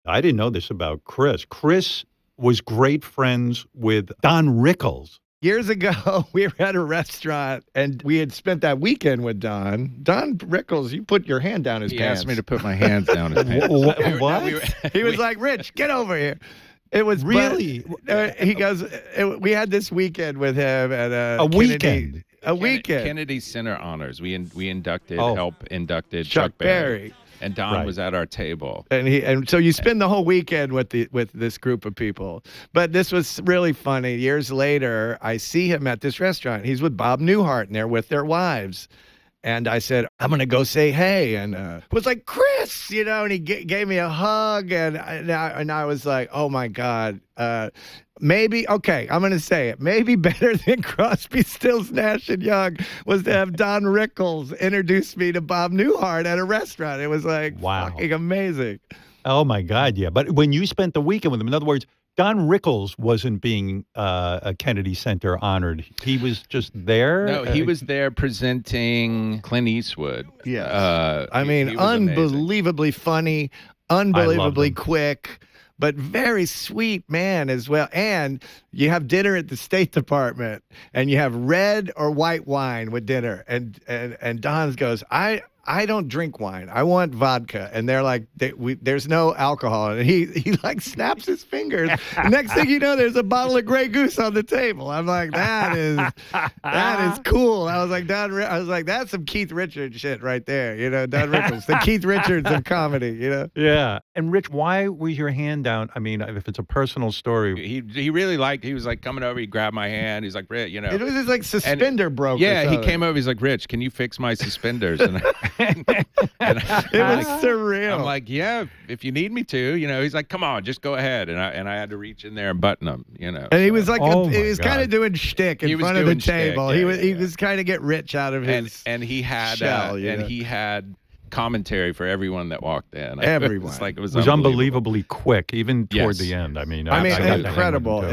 I didn't know this about Chris. Chris was great friends with Don Rickles. Years ago, we were at a restaurant, and we had spent that weekend with Don. Don Rickles, you put your hand down his pants. He asked me to put my hands down his pants. What? He was like, Rich, get over here. It was Really? He goes, we had this weekend with him at a weekend. A weekend. Kennedy Center honors. We inducted, inducted Chuck Berry. And Don was at our table. And so you spend the whole weekend with this group of people. But this was really funny. Years later, I see him at this restaurant. He's with Bob Newhart, and they're with their wives. And I said, I'm going to go say hey. And was like, Chris, and he gave me a hug. And I was like, oh, my God. Maybe, okay, I'm going to say it. Maybe better than Crosby, Stills, Nash & Young was to have Don Rickles introduce me to Bob Newhart at a restaurant. It was like fucking amazing. Oh, my God, yeah. But when you spent the weekend with him, in other words, Don Rickles wasn't being a Kennedy Center honored. He was just there? No, he was there presenting Clint Eastwood. Yes. I mean, unbelievably funny, unbelievably quick, but very sweet man as well. And you have dinner at the State Department, and you have red or white wine with dinner. And Don goes, I don't drink wine. I want vodka. And they're like, there's no alcohol. And he like snaps his fingers. The next thing you know, there's a bottle of Grey Goose on the table. I'm like, that is cool. I was like, that's some Keith Richards shit right there. Don Rickles, the Keith Richards of comedy, Yeah. And Rich, why was your hand down? I mean, if it's a personal story. He really he was like coming over, he grabbed my hand. He's like, Rich, It was his like suspender broke. Yeah, he came over, he's like, Rich, can you fix my suspenders? And it was surreal. I'm like, yeah, if you need me to, he's like, come on, just go ahead. And I had to reach in there and button them, And he was like, he was kind of doing shtick in front of the table. He was kind of get rich out of his and he had shell, he had commentary for everyone that walked in. Everyone. It was unbelievably quick, even toward the end. I mean, incredible.